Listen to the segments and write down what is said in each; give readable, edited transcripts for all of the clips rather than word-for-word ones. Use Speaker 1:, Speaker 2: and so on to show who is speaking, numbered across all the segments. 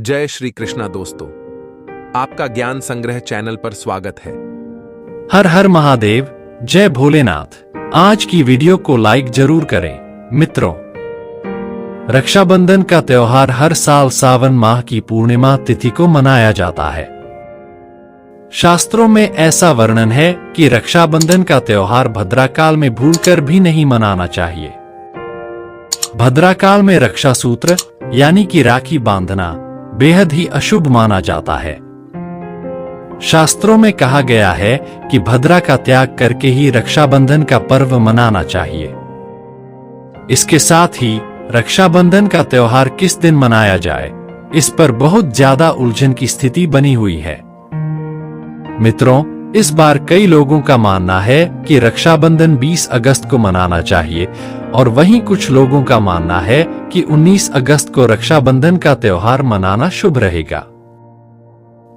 Speaker 1: जय श्री कृष्णा दोस्तों, आपका ज्ञान संग्रह चैनल पर स्वागत है।
Speaker 2: हर हर महादेव, जय भोलेनाथ। आज की वीडियो को लाइक जरूर करें। मित्रों, रक्षाबंधन का त्योहार हर साल सावन माह की पूर्णिमा तिथि को मनाया जाता है। शास्त्रों में ऐसा वर्णन है कि रक्षाबंधन का त्योहार भद्राकाल में भूलकर भी नहीं मनाना चाहिए। भद्राकाल में रक्षा सूत्र यानी कि राखी बांधना बेहद ही अशुभ माना जाता है। शास्त्रों में कहा गया है कि भद्रा का त्याग करके ही रक्षाबंधन का पर्व मनाना चाहिए। इसके साथ ही रक्षाबंधन का त्योहार किस दिन मनाया जाए, इस पर बहुत ज्यादा उलझन की स्थिति बनी हुई है। मित्रों, इस बार कई लोगों का मानना है कि रक्षाबंधन 20 अगस्त को मनाना चाहिए और वहीं कुछ लोगों का मानना है कि 19 अगस्त को रक्षाबंधन का त्योहार मनाना शुभ रहेगा।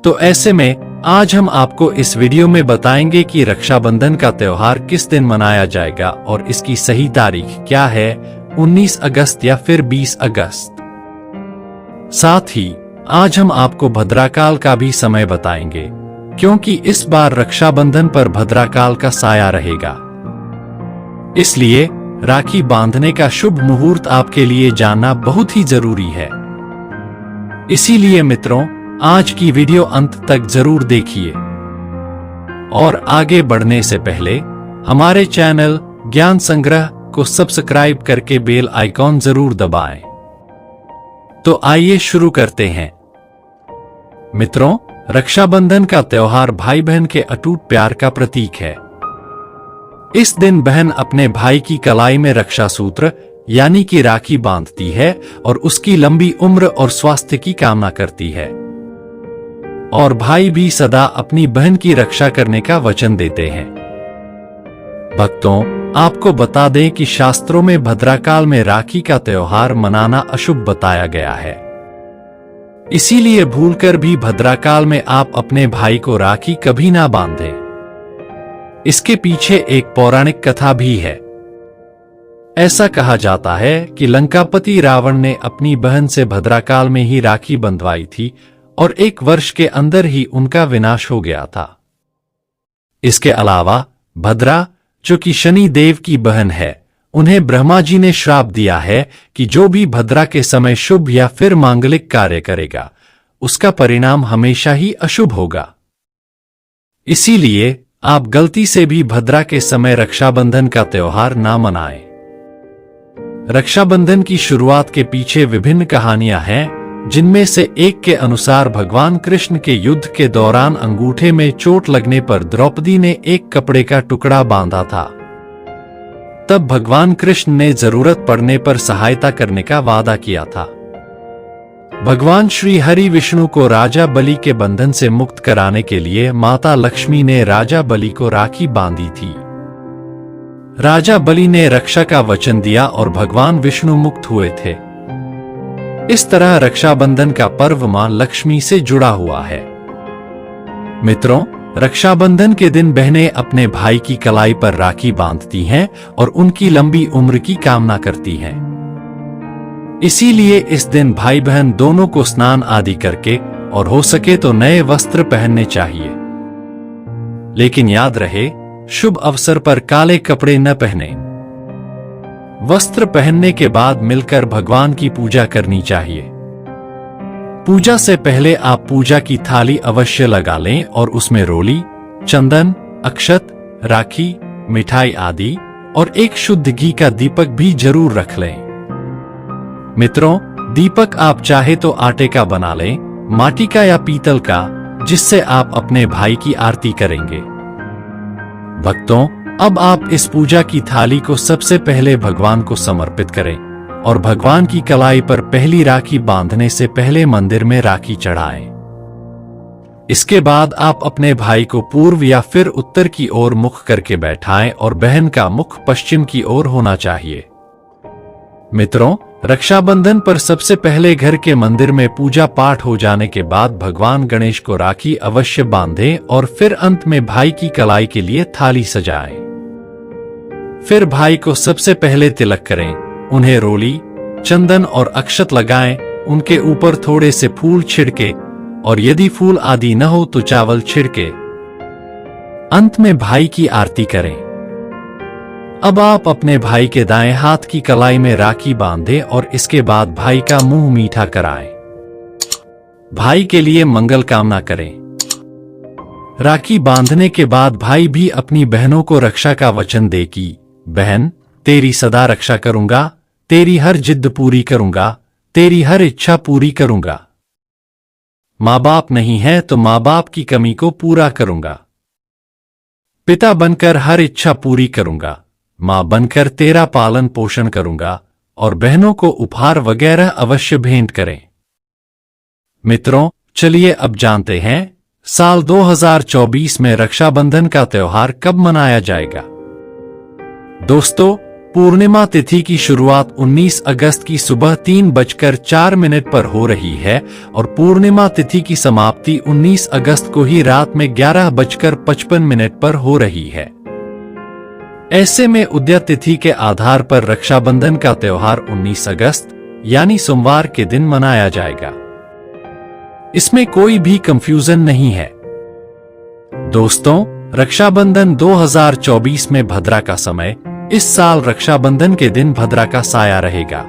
Speaker 2: तो ऐसे में आज हम आपको इस वीडियो में बताएंगे कि रक्षाबंधन का त्योहार किस दिन मनाया जाएगा और इसकी सही तारीख क्या है, 19 अगस्त या फिर 20 अगस्त। साथ ही आज हम आपको भद्राकाल का भी समय बताएंगे, क्योंकि इस बार रक्षाबंधन पर भद्राकाल का साया रहेगा। इसलिए राखी बांधने का शुभ मुहूर्त आपके लिए जानना बहुत ही जरूरी है। इसीलिए मित्रों, आज की वीडियो अंत तक जरूर देखिए। और आगे बढ़ने से पहले हमारे चैनल ज्ञान संग्रह को सब्सक्राइब करके बेल आइकॉन जरूर दबाएं। तो आइए शुरू करते हैं। मित्रों, रक्षाबंधन का त्योहार भाई बहन के अटूट प्यार का प्रतीक है। इस दिन बहन अपने भाई की कलाई में रक्षा सूत्र यानी कि राखी बांधती है और उसकी लंबी उम्र और स्वास्थ्य की कामना करती है। और भाई भी सदा अपनी बहन की रक्षा करने का वचन देते हैं। भक्तों, आपको बता दें कि शास्त्रों में भद्राकाल में राखी का त्योहार मनाना अशुभ बताया गया है। इसीलिए भूलकर भी भद्राकाल में आप अपने भाई को राखी कभी ना बांधें। इसके पीछे एक पौराणिक कथा भी है। ऐसा कहा जाता है कि लंकापति रावण ने अपनी बहन से भद्राकाल में ही राखी बंधवाई थी और 1 वर्ष के अंदर ही उनका विनाश हो गया था। इसके अलावा भद्रा, जो कि शनि देव की बहन है, उन्हें ब्रह्मा जी ने श्राप दिया है कि जो भी भद्रा के समय शुभ या फिर मांगलिक कार्य करेगा, उसका परिणाम हमेशा ही अशुभ होगा। इसीलिए आप गलती से भी भद्रा के समय रक्षाबंधन का त्योहार ना मनाएं। रक्षाबंधन की शुरुआत के पीछे विभिन्न कहानियां हैं, जिनमें से एक के अनुसार भगवान कृष्ण के युद्ध के दौरान अंगूठे में चोट लगने पर द्रौपदी ने एक कपड़े का टुकड़ा बांधा था। तब भगवान कृष्ण ने जरूरत पड़ने पर सहायता करने का वादा किया था। भगवान श्री हरि विष्णु को राजा बलि के बंधन से मुक्त कराने के लिए माता लक्ष्मी ने राजा बलि को राखी बांधी थी। राजा बलि ने रक्षा का वचन दिया और भगवान विष्णु मुक्त हुए थे। इस तरह रक्षाबंधन का पर्व मां लक्ष्मी से जुड़ा हुआ है। मित्रों, रक्षाबंधन के दिन बहनें अपने भाई की कलाई पर राखी बांधती हैं और उनकी लंबी उम्र की कामना करती हैं। इसीलिए इस दिन भाई बहन दोनों को स्नान आदि करके और हो सके तो नए वस्त्र पहनने चाहिए। लेकिन याद रहे, शुभ अवसर पर काले कपड़े न पहने। वस्त्र पहनने के बाद मिलकर भगवान की पूजा करनी चाहिए। पूजा से पहले आप पूजा की थाली अवश्य लगा लें और उसमें रोली, चंदन, अक्षत, राखी, मिठाई आदि और एक शुद्ध घी का दीपक भी जरूर रख लें। मित्रों, दीपक आप चाहे तो आटे का बना लें, माटी का या पीतल का, जिससे आप अपने भाई की आरती करेंगे। भक्तों, अब आप इस पूजा की थाली को सबसे पहले भगवान को समर्पित करें और भगवान की कलाई पर पहली राखी बांधने से पहले मंदिर में राखी चढ़ाएं। इसके बाद आप अपने भाई को पूर्व या फिर उत्तर की ओर मुख करके बैठाएं और बहन का मुख पश्चिम की ओर होना चाहिए। मित्रों, रक्षाबंधन पर सबसे पहले घर के मंदिर में पूजा पाठ हो जाने के बाद भगवान गणेश को राखी अवश्य बांधें और फिर अंत में भाई की कलाई के लिए थाली सजाएं। फिर भाई को सबसे पहले तिलक करें, उन्हें रोली, चंदन और अक्षत लगाएं, उनके ऊपर थोड़े से फूल छिड़के, और यदि फूल आदि न हो तो चावल छिड़के। अंत में भाई की आरती करें। अब आप अपने भाई के दाएं हाथ की कलाई में राखी बांधें और इसके बाद भाई का मुंह मीठा कराएं। भाई के लिए मंगल कामना करें। राखी बांधने के बाद भाई भी अपनी बहनों को रक्षा का वचन दे कि बहन, तेरी सदा रक्षा करूंगा, तेरी हर जिद पूरी करूंगा, तेरी हर इच्छा पूरी करूंगा। माँ बाप नहीं है तो माँ बाप की कमी को पूरा करूंगा। पिता बनकर हर इच्छा पूरी करूंगा, मां बनकर तेरा पालन पोषण करूंगा, और बहनों को उपहार वगैरह अवश्य भेंट करें। मित्रों, चलिए अब जानते हैं साल 2024 में रक्षाबंधन का त्योहार कब मनाया जाएगा। दोस्तों, पूर्णिमा तिथि की शुरुआत 19 अगस्त की सुबह 3:04 पर हो रही है और पूर्णिमा तिथि की समाप्ति 19 अगस्त को ही रात में 11:55 पर हो रही है। ऐसे में उदय तिथि के आधार पर रक्षाबंधन का त्योहार 19 अगस्त यानी सोमवार के दिन मनाया जाएगा। इसमें कोई भी कंफ्यूजन नहीं है। दोस्तों, रक्षाबंधन 2024 में भद्रा का समय इस साल रक्षाबंधन के दिन भद्रा का साया रहेगा।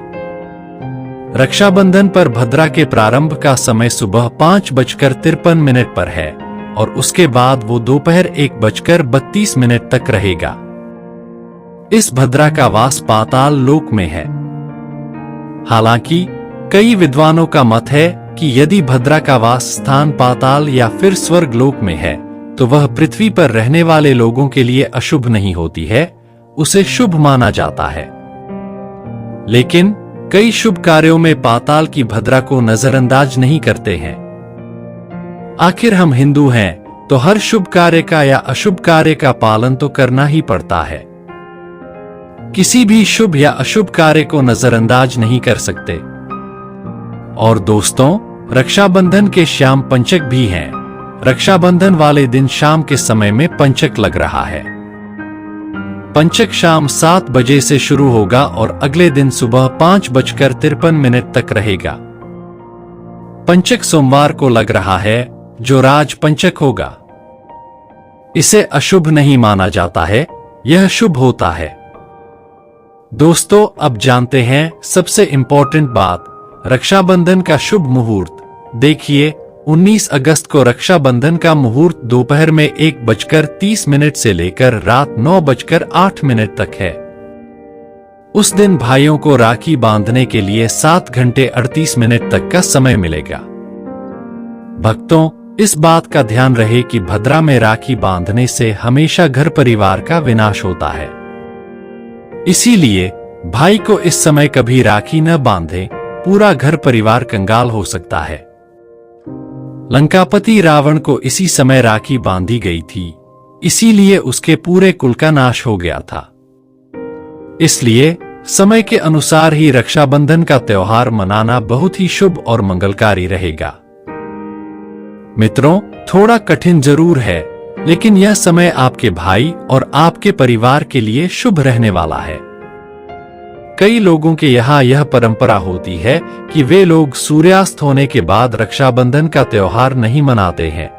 Speaker 2: रक्षाबंधन पर भद्रा के प्रारंभ का समय सुबह 5:53 पर है और उसके बाद वो दोपहर 1:32 तक रहेगा। इस भद्रा का वास पाताल लोक में है। हालांकि कई विद्वानों का मत है कि यदि भद्रा का वास स्थान पाताल या फिर स्वर्ग लोक में है तो वह पृथ्वी पर रहने वाले लोगों के लिए अशुभ नहीं होती है, उसे शुभ माना जाता है। लेकिन कई शुभ कार्यों में पाताल की भद्रा को नजरअंदाज नहीं करते हैं। आखिर हम हिंदू हैं तो हर शुभ कार्य का या अशुभ कार्य का पालन तो करना ही पड़ता है। किसी भी शुभ या अशुभ कार्य को नजरअंदाज नहीं कर सकते। और दोस्तों, रक्षाबंधन के श्याम पंचक भी हैं। रक्षाबंधन वाले दिन शाम के समय में पंचक लग रहा है। पंचक शाम 7 बजे से शुरू होगा और अगले दिन सुबह 5:53 तक रहेगा। पंचक सोमवार को लग रहा है, जो राज पंचक होगा। इसे अशुभ नहीं माना जाता है, यह शुभ होता है। दोस्तों, अब जानते हैं सबसे इंपॉर्टेंट बात, रक्षाबंधन का शुभ मुहूर्त। देखिए, 19 अगस्त को रक्षाबंधन का मुहूर्त दोपहर में 1:30 से लेकर रात 9:08 तक है। उस दिन भाइयों को राखी बांधने के लिए 7 घंटे 38 मिनट तक का समय मिलेगा। भक्तों, इस बात का ध्यान रहे कि भद्रा में राखी बांधने से हमेशा घर परिवार का विनाश होता है। इसीलिए भाई को इस समय कभी राखी न बांधे, पूरा घर परिवार कंगाल हो सकता है। लंकापति रावण को इसी समय राखी बांधी गई थी, इसीलिए उसके पूरे कुल का नाश हो गया था। इसलिए समय के अनुसार ही रक्षाबंधन का त्योहार मनाना बहुत ही शुभ और मंगलकारी रहेगा। मित्रों, थोड़ा कठिन जरूर है, लेकिन यह समय आपके भाई और आपके परिवार के लिए शुभ रहने वाला है। कई लोगों के यहाँ यह परंपरा होती है कि वे लोग सूर्यास्त होने के बाद रक्षाबंधन का त्योहार नहीं मनाते हैं,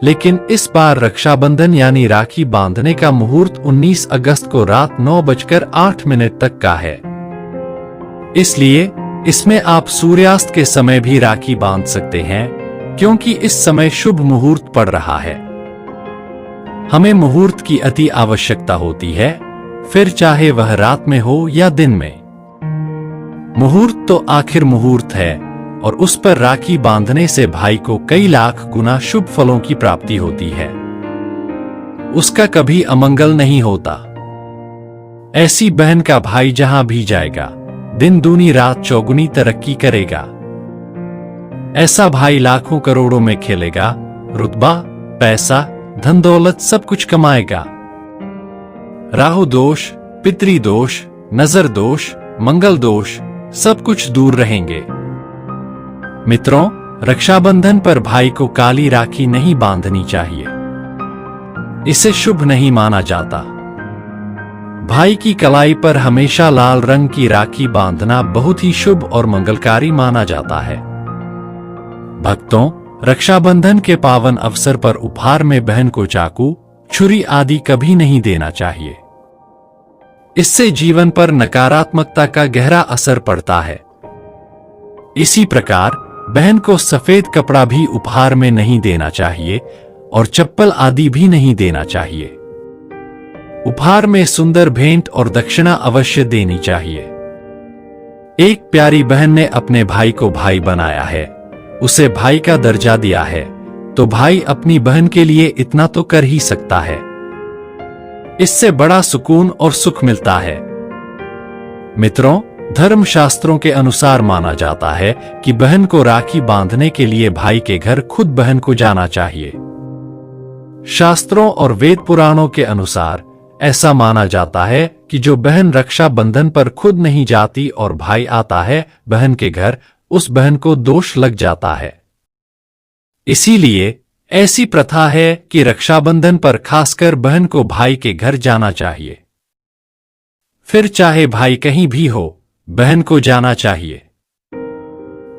Speaker 2: लेकिन इस बार रक्षाबंधन यानी राखी बांधने का मुहूर्त 19 अगस्त को रात 9:08 तक का है। इसलिए इसमें आप सूर्यास्त के समय भी राखी बांध सकते हैं, क्योंकि इस समय शुभ मुहूर्त पड़ रहा है। हमें मुहूर्त की अति आवश्यकता होती है, फिर चाहे वह रात में हो या दिन में। मुहूर्त तो आखिर मुहूर्त है और उस पर राखी बांधने से भाई को कई लाख गुना शुभ फलों की प्राप्ति होती है। उसका कभी अमंगल नहीं होता। ऐसी बहन का भाई जहां भी जाएगा, दिन दूनी रात चौगुनी तरक्की करेगा। ऐसा भाई लाखों करोड़ों में खेलेगा, रुतबा, पैसा, धन दौलत सब कुछ कमाएगा। राहु दोष, पितृ दोष, नजर दोष, मंगल दोष सब कुछ दूर रहेंगे। मित्रों, रक्षाबंधन पर भाई को काली राखी नहीं बांधनी चाहिए। इसे शुभ नहीं माना जाता। भाई की कलाई पर हमेशा लाल रंग की राखी बांधना बहुत ही शुभ और मंगलकारी माना जाता है। भक्तों, रक्षाबंधन के पावन अवसर पर उपहार में बहन को चाकू, छुरी आदि कभी नहीं देना चाहिए। इससे जीवन पर नकारात्मकता का गहरा असर पड़ता है। इसी प्रकार बहन को सफेद कपड़ा भी उपहार में नहीं देना चाहिए और चप्पल आदि भी नहीं देना चाहिए। उपहार में सुंदर भेंट और दक्षिणा अवश्य देनी चाहिए। एक प्यारी बहन ने अपने भाई को भाई बनाया है, उसे भाई का दर्जा दिया है, तो भाई अपनी बहन के लिए इतना तो कर ही सकता है। इससे बड़ा सुकून और सुख मिलता है। मित्रों, धर्म शास्त्रों के अनुसार माना जाता है कि बहन को राखी बांधने के लिए भाई के घर खुद बहन को जाना चाहिए। शास्त्रों और वेद पुराणों के अनुसार ऐसा माना जाता है कि जो बहन रक्षा बंधन पर खुद नहीं जाती और भाई आता है बहन के घर, उस बहन को दोष लग जाता है। इसीलिए ऐसी प्रथा है कि रक्षाबंधन पर खासकर बहन को भाई के घर जाना चाहिए। फिर चाहे भाई कहीं भी हो, बहन को जाना चाहिए।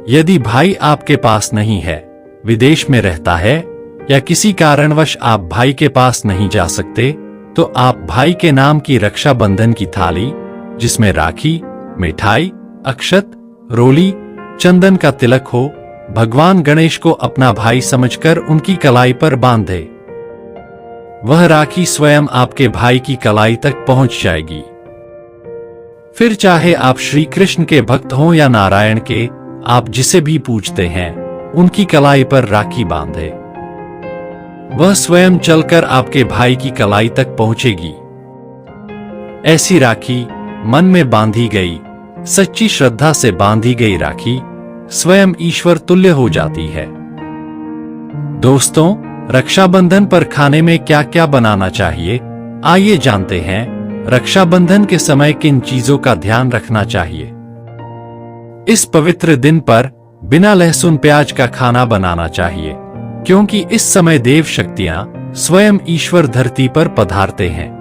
Speaker 2: यदि भाई आपके पास नहीं है, विदेश में रहता है या किसी कारणवश आप भाई के पास नहीं जा सकते, तो आप भाई के नाम की रक्षाबंधन की थाली, जिसमें राखी, मिठाई, अक्षत, रोली, चंदन का तिलक हो, भगवान गणेश को अपना भाई समझकर उनकी कलाई पर बांधे। वह राखी स्वयं आपके भाई की कलाई तक पहुंच जाएगी। फिर चाहे आप श्री कृष्ण के भक्त हों या नारायण के, आप जिसे भी पूजते हैं, उनकी कलाई पर राखी बांधे। वह स्वयं चलकर आपके भाई की कलाई तक पहुंचेगी। ऐसी राखी मन में बांधी गई, सच्ची श्रद्धा से बांधी गई राखी स्वयं ईश्वर तुल्य हो जाती है। दोस्तों, रक्षाबंधन पर खाने में क्या क्या बनाना चाहिए, आइए जानते हैं रक्षाबंधन के समय किन चीजों का ध्यान रखना चाहिए। इस पवित्र दिन पर बिना लहसुन प्याज का खाना बनाना चाहिए, क्योंकि इस समय देव शक्तियां स्वयं ईश्वर धरती पर पधारते हैं।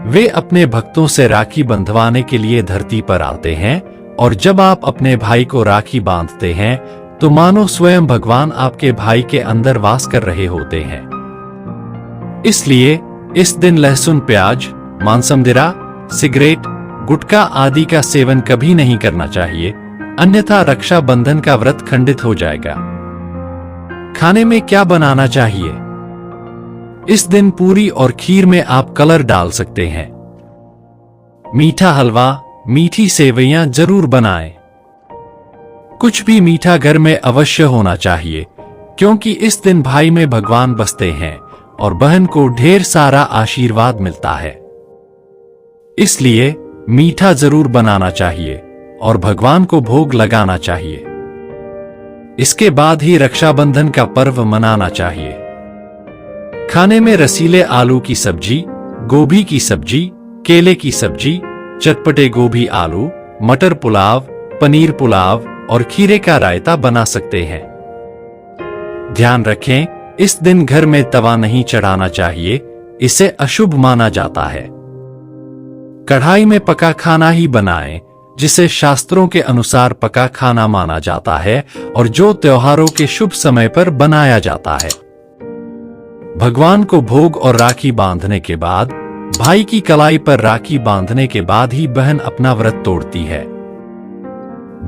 Speaker 2: वे अपने भक्तों से राखी बंधवाने के लिए धरती पर आते हैं, और जब आप अपने भाई को राखी बांधते हैं तो मानो स्वयं भगवान आपके भाई के अंदर वास कर रहे होते हैं। इसलिए इस दिन लहसुन प्याज, मांसमदिरा, सिगरेट, गुटखा आदि का सेवन कभी नहीं करना चाहिए, अन्यथा रक्षाबंधन का व्रत खंडित हो जाएगा। खाने में क्या बनाना चाहिए? इस दिन पूरी और खीर में आप कलर डाल सकते हैं। मीठा हलवा, मीठी सेवइयां जरूर बनाएं। कुछ भी मीठा घर में अवश्य होना चाहिए, क्योंकि इस दिन भाई में भगवान बसते हैं और बहन को ढेर सारा आशीर्वाद मिलता है। इसलिए मीठा जरूर बनाना चाहिए और भगवान को भोग लगाना चाहिए। इसके बाद ही रक्षाबंधन का पर्व मनाना चाहिए। खाने में रसीले आलू की सब्जी, गोभी की सब्जी, केले की सब्जी, चटपटे गोभी आलू, मटर पुलाव, पनीर पुलाव और खीरे का रायता बना सकते हैं। ध्यान रखें, इस दिन घर में तवा नहीं चढ़ाना चाहिए, इसे अशुभ माना जाता है। कढ़ाई में पका खाना ही बनाएं, जिसे शास्त्रों के अनुसार पका खाना माना जाता है और जो त्योहारों के शुभ समय पर बनाया जाता है। भगवान को भोग और राखी बांधने के बाद, भाई की कलाई पर राखी बांधने के बाद ही बहन अपना व्रत तोड़ती है।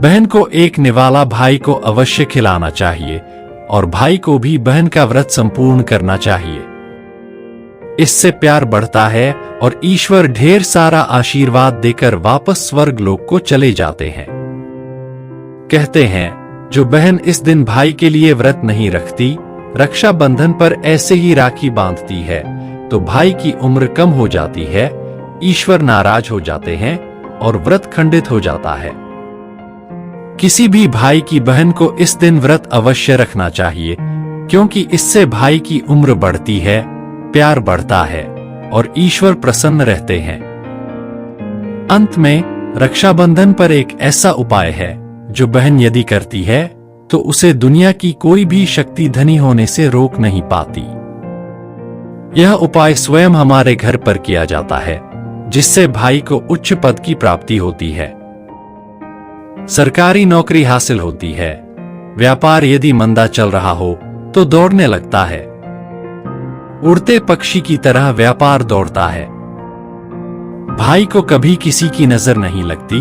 Speaker 2: बहन को एक निवाला भाई को अवश्य खिलाना चाहिए और भाई को भी बहन का व्रत संपूर्ण करना चाहिए। इससे प्यार बढ़ता है और ईश्वर ढेर सारा आशीर्वाद देकर वापस स्वर्ग लोक को चले जाते हैं। कहते हैं, जो बहन इस दिन भाई के लिए व्रत नहीं रखती, रक्षाबंधन पर ऐसे ही राखी बांधती है, तो भाई की उम्र कम हो जाती है, ईश्वर नाराज हो जाते हैं और व्रत खंडित हो जाता है। किसी भी भाई की बहन को इस दिन व्रत अवश्य रखना चाहिए, क्योंकि इससे भाई की उम्र बढ़ती है, प्यार बढ़ता है और ईश्वर प्रसन्न रहते हैं। अंत में रक्षाबंधन पर एक ऐसा उपाय है जो बहन यदि करती है तो उसे दुनिया की कोई भी शक्ति धनी होने से रोक नहीं पाती। यह उपाय स्वयं हमारे घर पर किया जाता है, जिससे भाई को उच्च पद की प्राप्ति होती है, सरकारी नौकरी हासिल होती है, व्यापार यदि मंदा चल रहा हो तो दौड़ने लगता है। उड़ते पक्षी की तरह व्यापार दौड़ता है। भाई को कभी किसी की नजर नहीं लगती,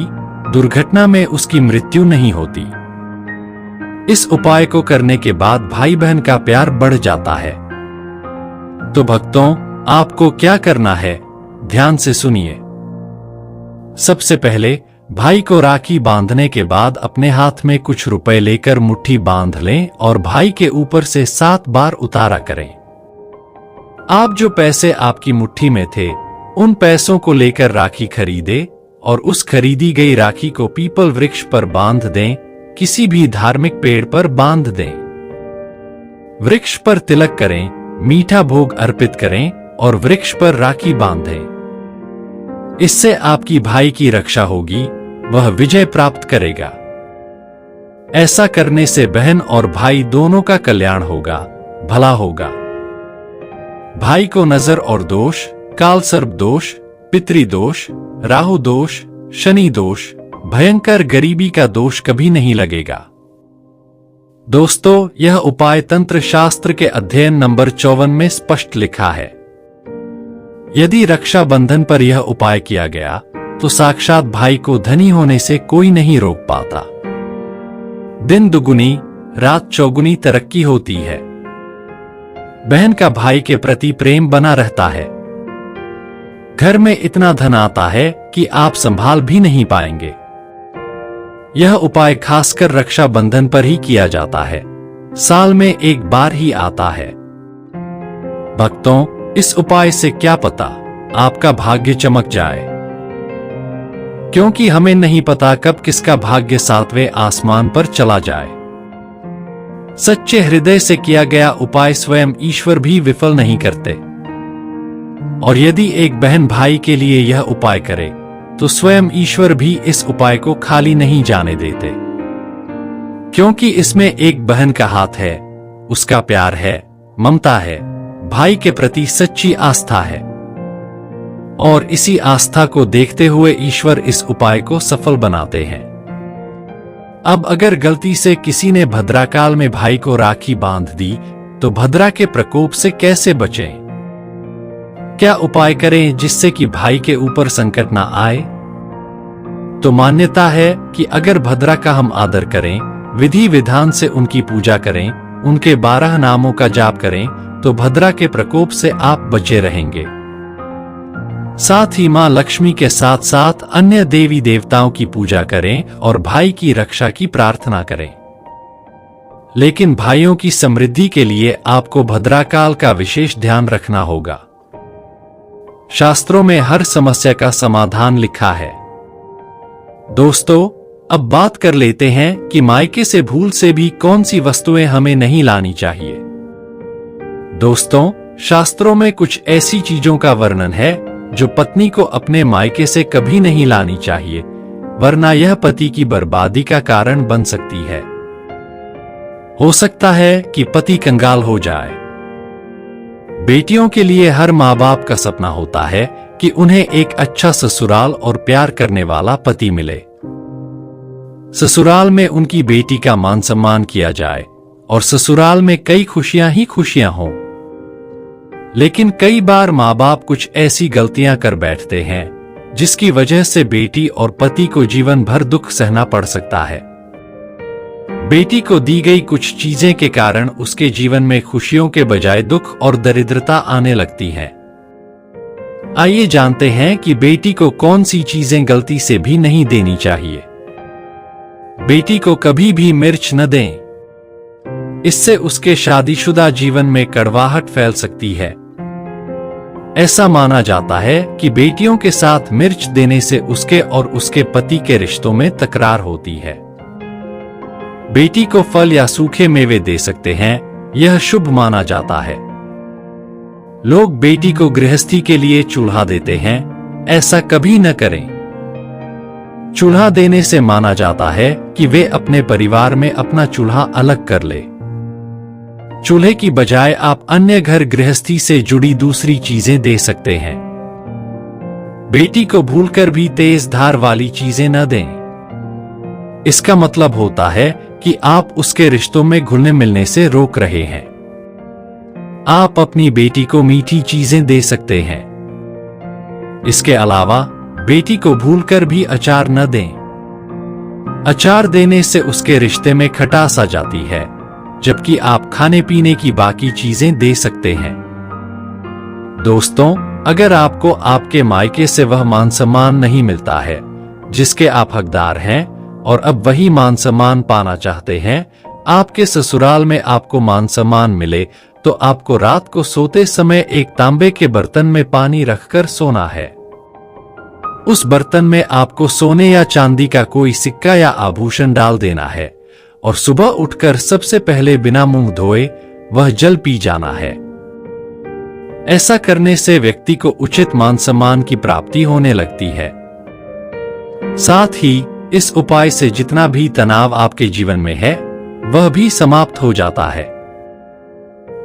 Speaker 2: दुर्घटना में उसकी मृत्यु नहीं होती। इस उपाय को करने के बाद भाई बहन का प्यार बढ़ जाता है। तो भक्तों, आपको क्या करना है, ध्यान से सुनिए। सबसे पहले भाई को राखी बांधने के बाद अपने हाथ में कुछ रुपए लेकर मुट्ठी बांध लें और भाई के ऊपर से 7 बार उतारा करें। आप जो पैसे आपकी मुट्ठी में थे, उन पैसों को लेकर राखी खरीदे और उस खरीदी गई राखी को पीपल वृक्ष पर बांध दें, किसी भी धार्मिक पेड़ पर बांध दें। वृक्ष पर तिलक करें, मीठा भोग अर्पित करें और वृक्ष पर राखी बांधें। इससे आपकी भाई की रक्षा होगी, वह विजय प्राप्त करेगा। ऐसा करने से बहन और भाई दोनों का कल्याण होगा, भला होगा। भाई को नजर और दोष, काल सर्प दोष, पितृ दोष, राहु दोष, शनि दोष, भयंकर गरीबी का दोष कभी नहीं लगेगा। दोस्तों, यह उपाय तंत्र शास्त्र के अध्ययन नंबर 54 में स्पष्ट लिखा है। यदि रक्षा बंधन पर यह उपाय किया गया तो साक्षात भाई को धनी होने से कोई नहीं रोक पाता। दिन दुगुनी रात चौगुनी तरक्की होती है। बहन का भाई के प्रति प्रेम बना रहता है। घर में इतना धन आता है कि आप संभाल भी नहीं पाएंगे। यह उपाय खासकर रक्षा बंधन पर ही किया जाता है। साल में एक बार ही आता है। भक्तों, इस उपाय से क्या पता आपका भाग्य चमक जाए, क्योंकि हमें नहीं पता कब किसका भाग्य 7वें आसमान पर चला जाए। सच्चे हृदय से किया गया उपाय स्वयं ईश्वर भी विफल नहीं करते। और यदि एक बहन भाई के लिए यह उपाय करे तो स्वयं ईश्वर भी इस उपाय को खाली नहीं जाने देते, क्योंकि इसमें एक बहन का हाथ है, उसका प्यार है, ममता है, भाई के प्रति सच्ची आस्था है। और इसी आस्था को देखते हुए ईश्वर इस उपाय को सफल बनाते हैं। अब अगर गलती से किसी ने भद्राकाल में भाई को राखी बांध दी तो भद्रा के प्रकोप से कैसे बचें? क्या उपाय करें जिससे कि भाई के ऊपर संकट ना आए? तो मान्यता है कि अगर भद्रा का हम आदर करें, विधि विधान से उनकी पूजा करें, उनके 12 नामों का जाप करें, तो भद्रा के प्रकोप से आप बचे रहेंगे। साथ ही मां लक्ष्मी के साथ साथ अन्य देवी देवताओं की पूजा करें और भाई की रक्षा की प्रार्थना करें। लेकिन भाइयों की समृद्धि के लिए आपको भद्राकाल का विशेष ध्यान रखना होगा। शास्त्रों में हर समस्या का समाधान लिखा है। दोस्तों, अब बात कर लेते हैं कि मायके से भूल से भी कौन सी वस्तुएं हमें नहीं लानी चाहिए। दोस्तों, शास्त्रों में कुछ ऐसी चीजों का वर्णन है जो पत्नी को अपने मायके से कभी नहीं लानी चाहिए, वरना यह पति की बर्बादी का कारण बन सकती है। हो सकता है कि पति कंगाल हो जाए। बेटियों के लिए हर माँ बाप का सपना होता है कि उन्हें एक अच्छा ससुराल और प्यार करने वाला पति मिले। ससुराल में उनकी बेटी का मान सम्मान किया जाए और ससुराल में कई खुशियां ही खुशियां हों। लेकिन कई बार माँ बाप कुछ ऐसी गलतियां कर बैठते हैं जिसकी वजह से बेटी और पति को जीवन भर दुख सहना पड़ सकता है। बेटी को दी गई कुछ चीजें के कारण उसके जीवन में खुशियों के बजाय दुख और दरिद्रता आने लगती है। आइए जानते हैं कि बेटी को कौन सी चीजें गलती से भी नहीं देनी चाहिए। बेटी को कभी भी मिर्च न दें, इससे उसके शादीशुदा जीवन में कड़वाहट फैल सकती है। ऐसा माना जाता है कि बेटियों के साथ मिर्च देने से उसके और उसके पति के रिश्तों में तकरार होती है। बेटी को फल या सूखे मेवे दे सकते हैं, यह शुभ माना जाता है। लोग बेटी को गृहस्थी के लिए चूल्हा देते हैं, ऐसा कभी न करें। चूल्हा देने से माना जाता है कि वे अपने परिवार में अपना चूल्हा अलग कर ले। चूल्हे की बजाय आप अन्य घर गृहस्थी से जुड़ी दूसरी चीजें दे सकते हैं। बेटी को भूलकर भी तेज धार वाली चीजें न दें। इसका मतलब होता है कि आप उसके रिश्तों में घुलने मिलने से रोक रहे हैं। आप अपनी बेटी को मीठी चीजें दे सकते हैं। इसके अलावा बेटी को भूलकर भी अचार न दें। अचार देने से उसके रिश्ते में खटास आ जाती है, जबकि आप खाने पीने की बाकी चीजें दे सकते हैं। दोस्तों, अगर आपको आपके मायके से वह मान सम्मान नहीं मिलता है जिसके आप हकदार हैं और अब वही मान सम्मान पाना चाहते हैं, आपके ससुराल में आपको मान सम्मान मिले, तो आपको रात को सोते समय एक तांबे के बर्तन में पानी रखकर सोना है। उस बर्तन में आपको सोने या चांदी का कोई सिक्का या आभूषण डाल देना है और सुबह उठकर सबसे पहले बिना मुंह धोए वह जल पी जाना है। ऐसा करने से व्यक्ति को उचित मान सम्मान की प्राप्ति होने लगती है। साथ ही इस उपाय से जितना भी तनाव आपके जीवन में है वह भी समाप्त हो जाता है।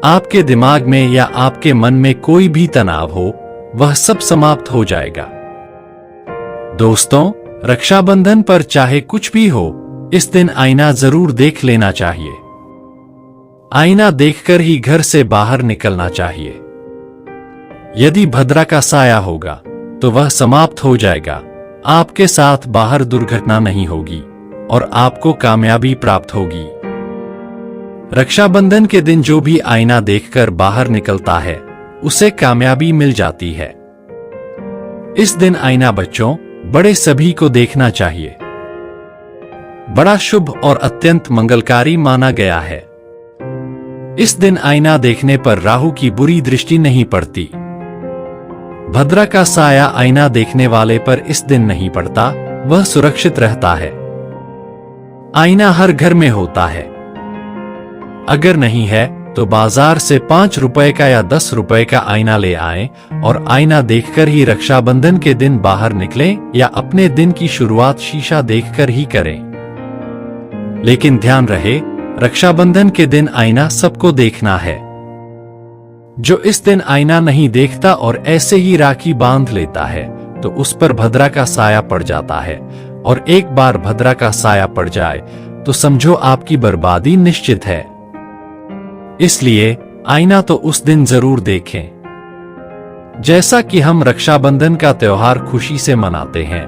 Speaker 2: आपके दिमाग में या आपके मन में कोई भी तनाव हो, वह सब समाप्त हो जाएगा। दोस्तों, रक्षाबंधन पर चाहे कुछ भी हो, इस दिन आईना जरूर देख लेना चाहिए। आईना देखकर ही घर से बाहर निकलना चाहिए। यदि भद्रा का साया होगा तो वह समाप्त हो जाएगा। आपके साथ बाहर दुर्घटना नहीं होगी और आपको कामयाबी प्राप्त होगी। रक्षाबंधन के दिन जो भी आईना देखकर बाहर निकलता है उसे कामयाबी मिल जाती है। इस दिन आईना बच्चों, बड़े सभी को देखना चाहिए। बड़ा शुभ और अत्यंत मंगलकारी माना गया है। इस दिन आईना देखने पर राहु की बुरी दृष्टि नहीं पड़ती। भद्रा का साया आईना देखने वाले पर इस दिन नहीं पड़ता, वह सुरक्षित रहता है। आईना हर घर में होता है। अगर नहीं है तो बाजार से 5 रुपए का या 10 रुपए का आईना ले आएं और आईना देखकर ही रक्षाबंधन के दिन बाहर निकलें या अपने दिन की शुरुआत शीशा देखकर ही करें। लेकिन ध्यान रहे, रक्षाबंधन के दिन आईना सबको देखना है। जो इस दिन आईना नहीं देखता और ऐसे ही राखी बांध लेता है तो उस पर भद्रा का साया पड़ जाता है, और एक बार भद्रा का साया पड़ जाए तो समझो आपकी बर्बादी निश्चित है। इसलिए आईना तो उस दिन जरूर देखें। जैसा कि हम रक्षाबंधन का त्योहार खुशी से मनाते हैं,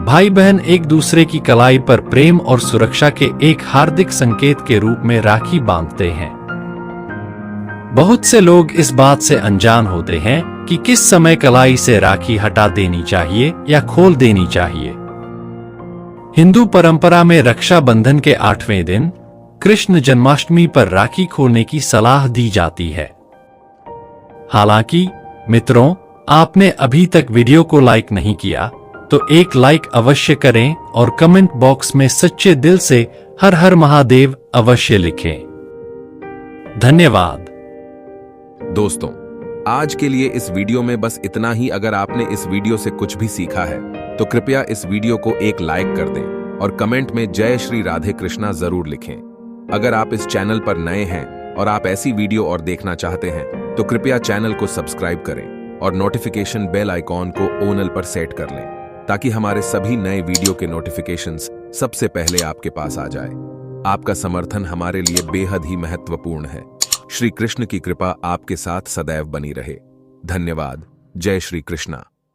Speaker 2: भाई बहन एक दूसरे की कलाई पर प्रेम और सुरक्षा के एक हार्दिक संकेत के रूप में राखी बांधते हैं। बहुत से लोग इस बात से अनजान होते हैं कि किस समय कलाई से राखी हटा देनी चाहिए या खोल देनी चाहिए। हिंदू परंपरा में रक्षाबंधन के 8वें दिन कृष्ण जन्माष्टमी पर राखी खोलने की सलाह दी जाती है। हालांकि मित्रों, आपने अभी तक वीडियो को लाइक नहीं किया तो एक लाइक अवश्य करें और कमेंट बॉक्स में सच्चे दिल से हर हर महादेव अवश्य लिखें। धन्यवाद।
Speaker 1: दोस्तों, आज के लिए इस वीडियो में बस इतना ही। अगर आपने इस वीडियो से कुछ भी सीखा है तो कृपया इस वीडियो को एक लाइक कर दें और कमेंट में जय श्री राधे कृष्णा जरूर लिखें। अगर आप इस चैनल पर नए हैं और आप ऐसी वीडियो और देखना चाहते हैं तो कृपया चैनल को सब्सक्राइब करें और नोटिफिकेशन बेल आइकॉन को ऑल पर सेट कर लें, ताकि हमारे सभी नए वीडियो के नोटिफिकेशंस सबसे पहले आपके पास आ जाए। आपका समर्थन हमारे लिए बेहद ही महत्वपूर्ण है। श्री कृष्ण की कृपा आपके साथ सदैव बनी रहे। धन्यवाद। जय श्री कृष्णा।